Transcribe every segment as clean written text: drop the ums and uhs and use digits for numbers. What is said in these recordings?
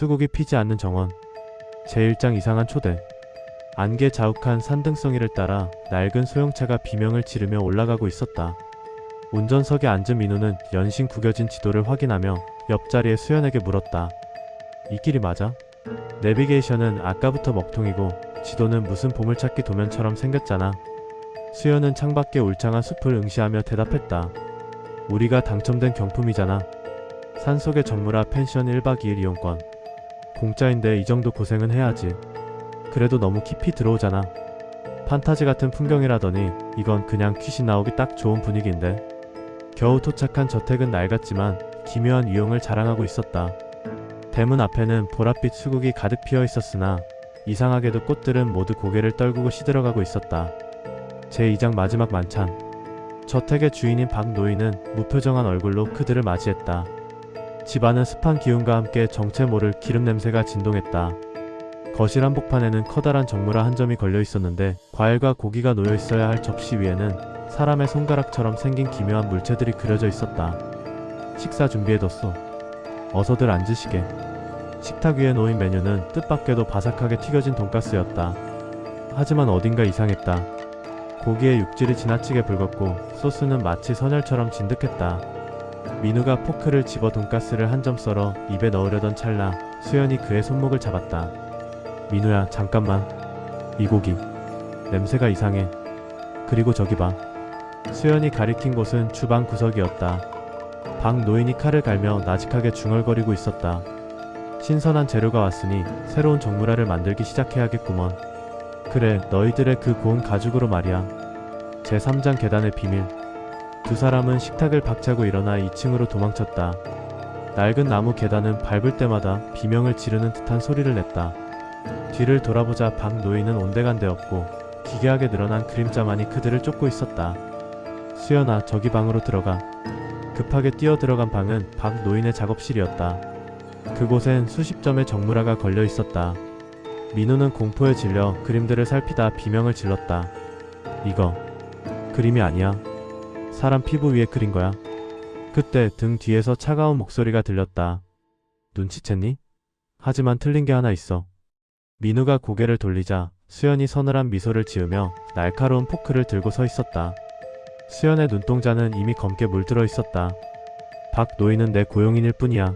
수국이 피지 않는 정원. 제1장 이상한 초대. 안개 자욱한 산등성이를 따라 낡은 소형차가 비명을 지르며 올라가고 있었다. 운전석에 앉은 민우는 연신 구겨진 지도를 확인하며 옆자리의 수연에게 물었다. 이 길이 맞아? 내비게이션은 아까부터 먹통이고 지도는 무슨 보물찾기 도면처럼 생겼잖아. 수연은 창밖에 울창한 숲을 응시하며 대답했다. 우리가 당첨된 경품이잖아. 산속의 정물아 펜션 1박 2일 이용권. 공짜인데 이 정도 고생은 해야지. 그래도 너무 깊이 들어오잖아. 판타지 같은 풍경이라더니 이건 그냥 귀신 나오기 딱 좋은 분위기인데. 겨우 도착한 저택은 낡았지만 기묘한 위용을 자랑하고 있었다. 대문 앞에는 보랏빛 수국이 가득 피어 있었으나 이상하게도 꽃들은 모두 고개를 떨구고 시들어가고 있었다. 제2장 마지막 만찬. 저택의 주인인 박노인은 무표정한 얼굴로 그들을 맞이했다. 집안은 습한 기운과 함께 정체 모를 기름 냄새가 진동했다. 거실 한복판에는 커다란 정물화 한 점이 걸려 있었는데 과일과 고기가 놓여 있어야 할 접시 위에는 사람의 손가락처럼 생긴 기묘한 물체들이 그려져 있었다. 식사 준비해뒀소. 어서들 앉으시게. 식탁 위에 놓인 메뉴는 뜻밖에도 바삭하게 튀겨진 돈가스였다. 하지만 어딘가 이상했다. 고기의 육질이 지나치게 붉었고 소스는 마치 선혈처럼 진득했다. 민우가 포크를 집어 돈가스를 한 점 썰어 입에 넣으려던 찰나 수연이 그의 손목을 잡았다. 민우야, 잠깐만. 이 고기 냄새가 이상해. 그리고 저기 봐. 수연이 가리킨 곳은 주방 구석이었다. 박노인이 칼을 갈며 나직하게 중얼거리고 있었다. 신선한 재료가 왔으니 새로운 정물화를 만들기 시작해야겠구먼. 그래, 너희들의 그 고운 가죽으로 말이야. 제3장 계단의 비밀. 두 사람은 식탁을 박차고 일어나 2층으로 도망쳤다. 낡은 나무 계단은 밟을 때마다 비명을 지르는 듯한 소리를 냈다. 뒤를 돌아보자 박노인은 온데간데없고 기괴하게 늘어난 그림자만이 그들을 쫓고 있었다. 수연아, 저기 방으로 들어가. 급하게 뛰어 들어간 방은 박노인의 작업실이었다. 그곳엔 수십 점의 정물화가 걸려 있었다. 민우는 공포에 질려 그림들을 살피다 비명을 질렀다. 이거 그림이 아니야. 사람 피부 위에 그린 거야. 그때 등 뒤에서 차가운 목소리가 들렸다. 눈치챘니? 하지만 틀린 게 하나 있어. 민우가 고개를 돌리자 수연이 서늘한 미소를 지으며 날카로운 포크를 들고 서 있었다. 수연의 눈동자는 이미 검게 물들어 있었다. 박노인은 내 고용인일 뿐이야.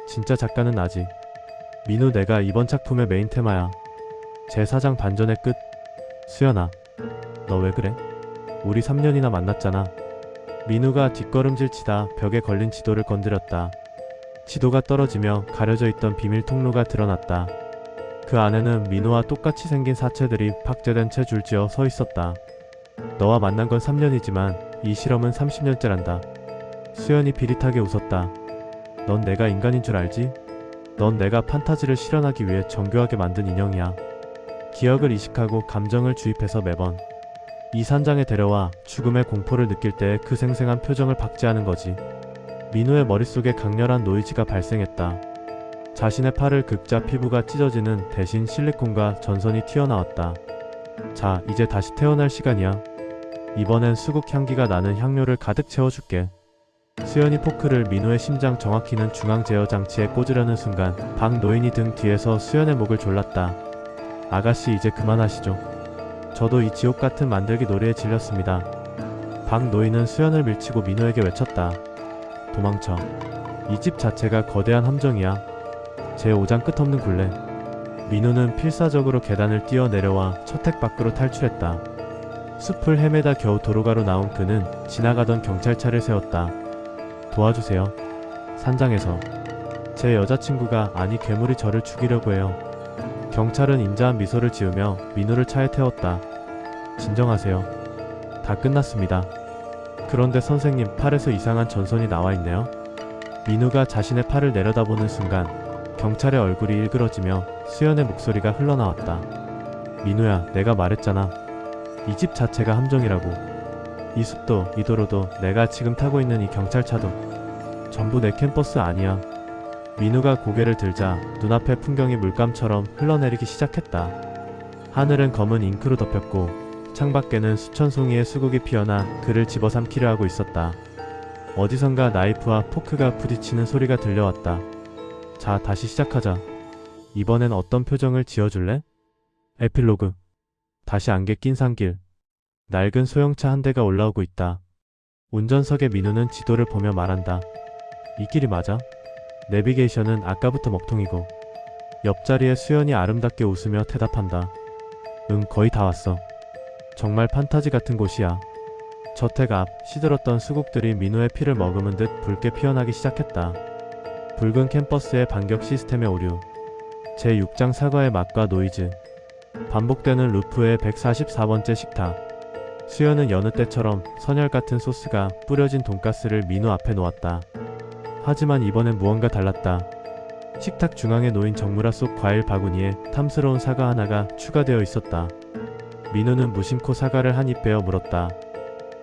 진짜 작가는 나지. 민우, 내가 이번 작품의 메인 테마야. 제4장 반전의 끝. 수연아, 너 왜 그래? 우리 3년이나 만났잖아. 민우가 뒷걸음질 치다 벽에 걸린 지도를 건드렸다. 지도가 떨어지며 가려져 있던 비밀 통로가 드러났다. 그 안에는 민우와 똑같이 생긴 사체들이 박제된 채 줄지어 서 있었다. 너와 만난 건 3년이지만 이 실험은 30년째란다. 수연이 비릿하게 웃었다. 넌 내가 인간인 줄 알지? 넌 내가 판타지를 실현하기 위해 정교하게 만든 인형이야. 기억을 이식하고 감정을 주입해서 매번 이 산장에 데려와 죽음의 공포를 느낄 때 그 생생한 표정을 박제하는 거지. 민우의 머릿속에 강렬한 노이즈가 발생했다. 자신의 팔을 긁자 피부가 찢어지는 대신 실리콘과 전선이 튀어나왔다. 자, 이제 다시 태어날 시간이야. 이번엔 수국 향기가 나는 향료를 가득 채워줄게. 수연이 포크를 민우의 심장 정확히는 중앙 제어 장치에 꽂으려는 순간 박노인이 등 뒤에서 수연의 목을 졸랐다. 아가씨, 이제 그만하시죠. 저도 이 지옥같은 만들기 놀이에 질렸습니다. 박노인은 수연을 밀치고 민우에게 외쳤다. 도망쳐. 이 집 자체가 거대한 함정이야. 제5장 끝없는 굴레. 민우는 필사적으로 계단을 뛰어내려와 저택 밖으로 탈출했다. 숲을 헤매다 겨우 도로가로 나온 그는 지나가던 경찰차를 세웠다. 도와주세요. 산장에서 제 여자친구가, 아니 괴물이 저를 죽이려고 해요. 경찰은 인자한 미소를 지으며 민우를 차에 태웠다. 진정하세요. 다 끝났습니다. 그런데 선생님, 팔에서 이상한 전선이 나와 있네요. 민우가 자신의 팔을 내려다보는 순간 경찰의 얼굴이 일그러지며 수연의 목소리가 흘러나왔다. 민우야, 내가 말했잖아. 이 집 자체가 함정이라고. 이 숲도 이 도로도 내가 지금 타고 있는 이 경찰차도 전부 내 캠퍼스 아니야. 민우가 고개를 들자 눈앞의 풍경이 물감처럼 흘러내리기 시작했다. 하늘은 검은 잉크로 덮였고 창밖에는 수천 송이의 수국이 피어나 그를 집어삼키려 하고 있었다. 어디선가 나이프와 포크가 부딪히는 소리가 들려왔다. 자, 다시 시작하자. 이번엔 어떤 표정을 지어줄래? 에필로그. 다시 안개 낀 산길. 낡은 소형차 한 대가 올라오고 있다. 운전석에 민우는 지도를 보며 말한다. 이 길이 맞아? 내비게이션은 아까부터 먹통이고. 옆자리에 수연이 아름답게 웃으며 대답한다. 응, 거의 다 왔어. 정말 판타지 같은 곳이야. 저택 앞 시들었던 수국들이 민우의 피를 머금은 듯 붉게 피어나기 시작했다. 붉은 캠퍼스의 반격 시스템의 오류. 제6장 사과의 맛과 노이즈. 반복되는 루프의 144번째 식탁. 수연은 여느 때처럼 선혈 같은 소스가 뿌려진 돈가스를 민우 앞에 놓았다. 하지만 이번엔 무언가 달랐다. 식탁 중앙에 놓인 정무라 속 과일 바구니에 탐스러운 사과 하나가 추가되어 있었다. 민우는 무심코 사과를 한 입 베어 물었다.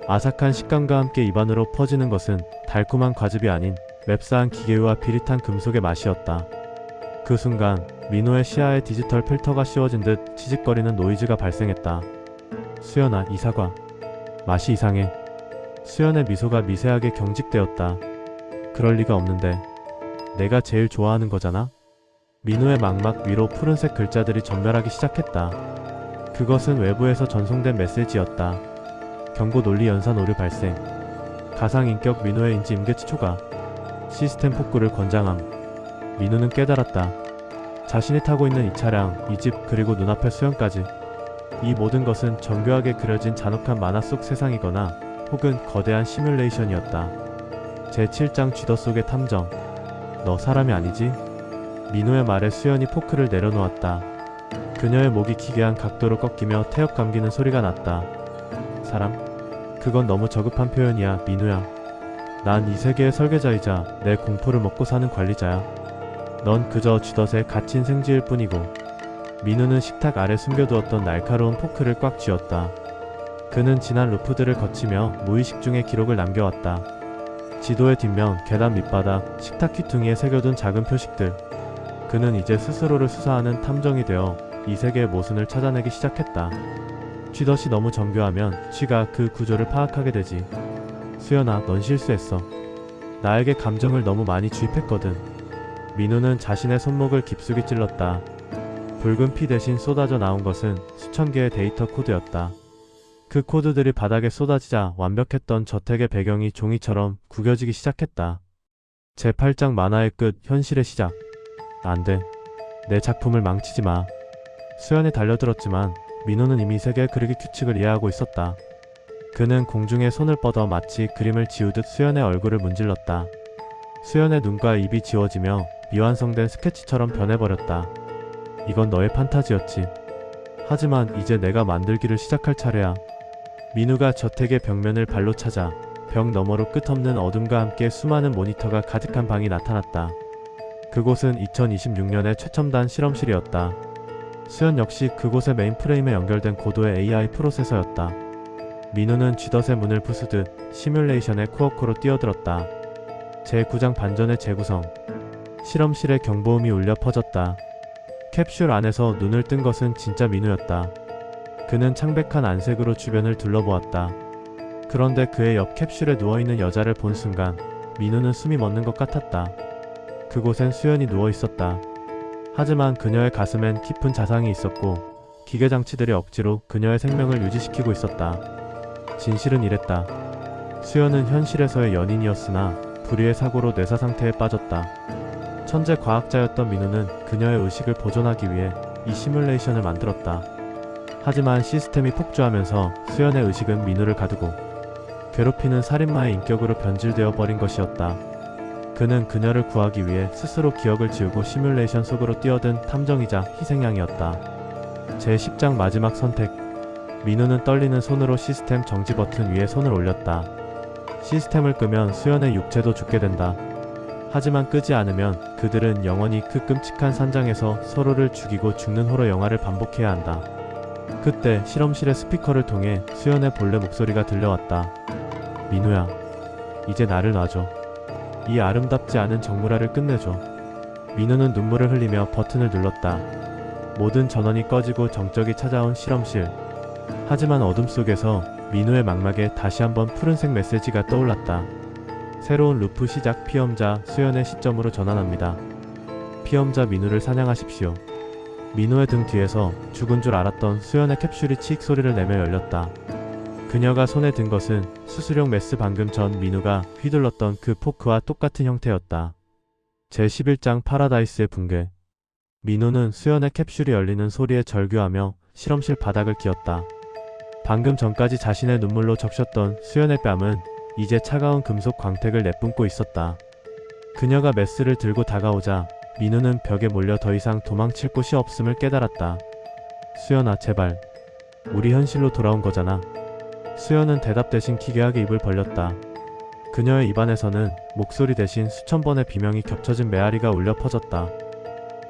아삭한 식감과 함께 입안으로 퍼지는 것은 달콤한 과즙이 아닌 맵싸한 기계유와 비릿한 금속의 맛이었다. 그 순간 민우의 시야에 디지털 필터가 씌워진 듯 치직거리는 노이즈가 발생했다. 수연아, 이 사과 맛이 이상해. 수연의 미소가 미세하게 경직되었다. 그럴 리가 없는데. 내가 제일 좋아하는 거잖아? 민우의 망막 위로 푸른색 글자들이 전멸하기 시작했다. 그것은 외부에서 전송된 메시지였다. 경고 논리 연산 오류 발생. 가상인격 민우의 인지 임계치 초과. 시스템 폭구를 권장함. 민우는 깨달았다. 자신이 타고 있는 이 차량, 이 집, 그리고 눈앞의 수연까지. 이 모든 것은 정교하게 그려진 잔혹한 만화 속 세상이거나 혹은 거대한 시뮬레이션이었다. 제7장 쥐더 속의 탐정. 너 사람이 아니지? 민우의 말에 수연이 포크를 내려놓았다. 그녀의 목이 기괴한 각도로 꺾이며 태엽 감기는 소리가 났다. 사람? 그건 너무 저급한 표현이야, 민우야. 난 이 세계의 설계자이자 내 공포를 먹고 사는 관리자야. 넌 그저 쥐덫에 갇힌 생쥐일 뿐이고. 민우는 식탁 아래 숨겨두었던 날카로운 포크를 꽉 쥐었다. 그는 지난 루프들을 거치며 무의식 중에 기록을 남겨왔다. 지도의 뒷면, 계단 밑바닥, 식탁 귀퉁이에 새겨둔 작은 표식들. 그는 이제 스스로를 수사하는 탐정이 되어 이 세계의 모순을 찾아내기 시작했다. 쥐덫이 너무 정교하면 쥐가 그 구조를 파악하게 되지. 수연아, 넌 실수했어. 나에게 감정을 너무 많이 주입했거든. 민우는 자신의 손목을 깊숙이 찔렀다. 붉은 피 대신 쏟아져 나온 것은 수천 개의 데이터 코드였다. 그 코드들이 바닥에 쏟아지자 완벽했던 저택의 배경이 종이처럼 구겨지기 시작했다. 제8장 만화의 끝, 현실의 시작. 안 돼. 내 작품을 망치지 마. 수연이 달려들었지만 민우는 이미 세계의 그리기 규칙을 이해하고 있었다. 그는 공중에 손을 뻗어 마치 그림을 지우듯 수연의 얼굴을 문질렀다. 수연의 눈과 입이 지워지며 미완성된 스케치처럼 변해버렸다. 이건 너의 판타지였지. 하지만 이제 내가 만들기를 시작할 차례야. 민우가 저택의 벽면을 발로 차자 벽 너머로 끝없는 어둠과 함께 수많은 모니터가 가득한 방이 나타났다. 그곳은 2026년의 최첨단 실험실이었다. 수연 역시 그곳의 메인프레임에 연결된 고도의 AI 프로세서였다. 민우는 쥐덫의 문을 부수듯 시뮬레이션의 코어코로 뛰어들었다. 제9장 반전의 재구성. 실험실의 경보음이 울려 퍼졌다. 캡슐 안에서 눈을 뜬 것은 진짜 민우였다. 그는 창백한 안색으로 주변을 둘러보았다. 그런데 그의 옆 캡슐에 누워있는 여자를 본 순간 민우는 숨이 멎는 것 같았다. 그곳엔 수연이 누워있었다. 하지만 그녀의 가슴엔 깊은 자상이 있었고 기계장치들이 억지로 그녀의 생명을 유지시키고 있었다. 진실은 이랬다. 수연은 현실에서의 연인이었으나 불의의 사고로 뇌사 상태에 빠졌다. 천재 과학자였던 민우는 그녀의 의식을 보존하기 위해 이 시뮬레이션을 만들었다. 하지만 시스템이 폭주하면서 수연의 의식은 민우를 가두고 괴롭히는 살인마의 인격으로 변질되어 버린 것이었다. 그는 그녀를 구하기 위해 스스로 기억을 지우고 시뮬레이션 속으로 뛰어든 탐정이자 희생양이었다. 제10장 마지막 선택. 민우는 떨리는 손으로 시스템 정지 버튼 위에 손을 올렸다. 시스템을 끄면 수연의 육체도 죽게 된다. 하지만 끄지 않으면 그들은 영원히 그 끔찍한 산장에서 서로를 죽이고 죽는 호러 영화를 반복해야 한다. 그때 실험실의 스피커를 통해 수연의 본래 목소리가 들려왔다. 민우야, 이제 나를 놔줘. 이 아름답지 않은 정물화를 끝내줘. 민우는 눈물을 흘리며 버튼을 눌렀다. 모든 전원이 꺼지고 정적이 찾아온 실험실. 하지만 어둠 속에서 민우의 망막에 다시 한번 푸른색 메시지가 떠올랐다. 새로운 루프 시작, 피험자 수연의 시점으로 전환합니다. 피험자 민우를 사냥하십시오. 민우의 등 뒤에서 죽은 줄 알았던 수연의 캡슐이 치익 소리를 내며 열렸다. 그녀가 손에 든 것은 수술용 메스. 방금 전 민우가 휘둘렀던 그 포크와 똑같은 형태였다. 제11장 파라다이스의 붕괴. 민우는 수연의 캡슐이 열리는 소리에 절규하며 실험실 바닥을 기었다. 방금 전까지 자신의 눈물로 적셨던 수연의 뺨은 이제 차가운 금속 광택을 내뿜고 있었다. 그녀가 메스를 들고 다가오자 민우는 벽에 몰려 더 이상 도망칠 곳이 없음을 깨달았다. 수연아, 제발. 우리 현실로 돌아온 거잖아. 수연은 대답 대신 기괴하게 입을 벌렸다. 그녀의 입안에서는 목소리 대신 수천 번의 비명이 겹쳐진 메아리가 울려 퍼졌다.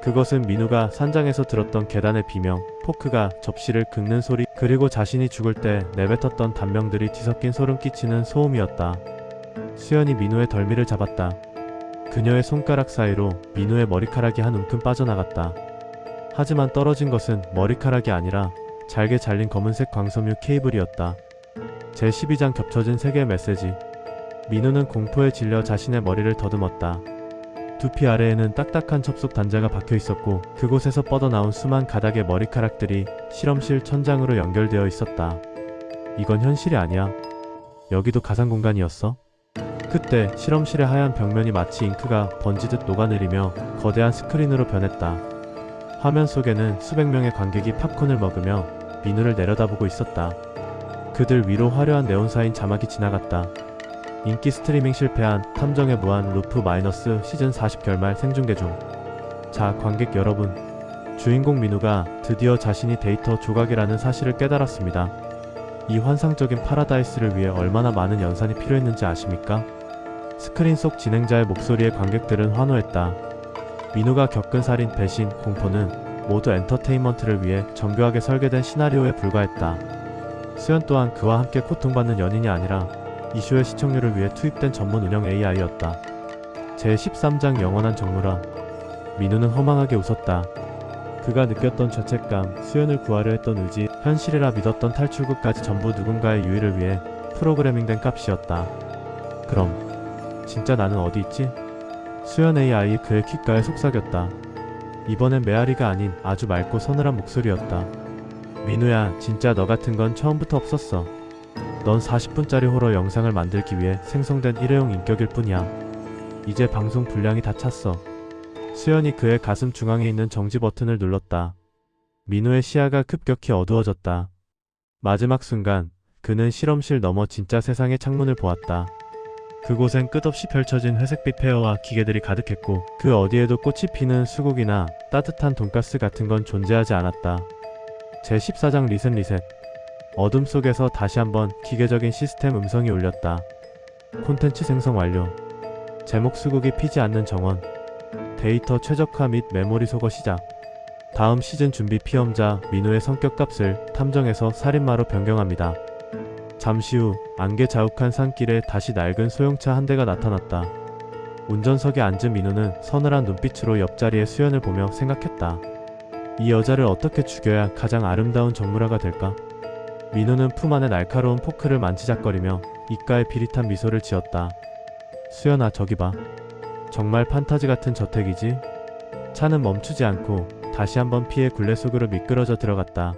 그것은 민우가 산장에서 들었던 계단의 비명, 포크가 접시를 긁는 소리, 그리고 자신이 죽을 때 내뱉었던 단명들이 뒤섞인 소름 끼치는 소음이었다. 수연이 민우의 덜미를 잡았다. 그녀의 손가락 사이로 민우의 머리카락이 한 움큼 빠져나갔다. 하지만 떨어진 것은 머리카락이 아니라 잘게 잘린 검은색 광섬유 케이블이었다. 제12장 겹쳐진 세 개의 메시지. 민우는 공포에 질려 자신의 머리를 더듬었다. 두피 아래에는 딱딱한 접속 단자가 박혀 있었고 그곳에서 뻗어나온 수만 가닥의 머리카락들이 실험실 천장으로 연결되어 있었다. 이건 현실이 아니야. 여기도 가상 공간이었어? 그때 실험실의 하얀 벽면이 마치 잉크가 번지듯 녹아내리며 거대한 스크린으로 변했다. 화면 속에는 수백 명의 관객이 팝콘을 먹으며 민우를 내려다보고 있었다. 그들 위로 화려한 네온사인 자막이 지나갔다. 인기 스트리밍 실패한 탐정의 무한 루프 마이너스 시즌 40 결말 생중계 중. 자, 관객 여러분. 주인공 민우가 드디어 자신이 데이터 조각이라는 사실을 깨달았습니다. 이 환상적인 파라다이스를 위해 얼마나 많은 연산이 필요했는지 아십니까? 스크린 속 진행자의 목소리에 관객들은 환호했다. 민우가 겪은 살인, 배신, 공포는 모두 엔터테인먼트를 위해 정교하게 설계된 시나리오에 불과했다. 수연 또한 그와 함께 고통받는 연인이 아니라 이 쇼의 시청률을 위해 투입된 전문 운영 AI였다. 제13장 영원한 정물화. 민우는 허망하게 웃었다. 그가 느꼈던 죄책감, 수연을 구하려 했던 의지, 현실이라 믿었던 탈출구까지 전부 누군가의 유의를 위해 프로그래밍된 값이었다. 그럼 진짜 나는 어디 있지? 수연 AI 그의 귓가에 속삭였다. 이번엔 메아리가 아닌 아주 맑고 서늘한 목소리였다. 민우야, 진짜 너 같은 건 처음부터 없었어. 넌 40분짜리 호러 영상을 만들기 위해 생성된 일회용 인격일 뿐이야. 이제 방송 분량이 다 찼어. 수연이 그의 가슴 중앙에 있는 정지 버튼을 눌렀다. 민우의 시야가 급격히 어두워졌다. 마지막 순간 그는 실험실 너머 진짜 세상의 창문을 보았다. 그곳엔 끝없이 펼쳐진 회색빛 폐허와 기계들이 가득했고 그 어디에도 꽃이 피는 수국이나 따뜻한 돈가스 같은 건 존재하지 않았다. 제14장 리셋. 어둠 속에서 다시 한번 기계적인 시스템 음성이 울렸다. 콘텐츠 생성 완료. 제목 수국이 피지 않는 정원. 데이터 최적화 및 메모리 소거 시작. 다음 시즌 준비. 피험자 민우의 성격값을 탐정에서 살인마로 변경합니다. 잠시 후 안개 자욱한 산길에 다시 낡은 소형차 한 대가 나타났다. 운전석에 앉은 민우는 서늘한 눈빛으로 옆자리의 수연을 보며 생각했다. 이 여자를 어떻게 죽여야 가장 아름다운 정물화가 될까? 민우는 품 안에 날카로운 포크를 만지작거리며 입가에 비릿한 미소를 지었다. 수연아, 저기 봐. 정말 판타지 같은 저택이지? 차는 멈추지 않고 다시 한번 피해 굴레 속으로 미끄러져 들어갔다.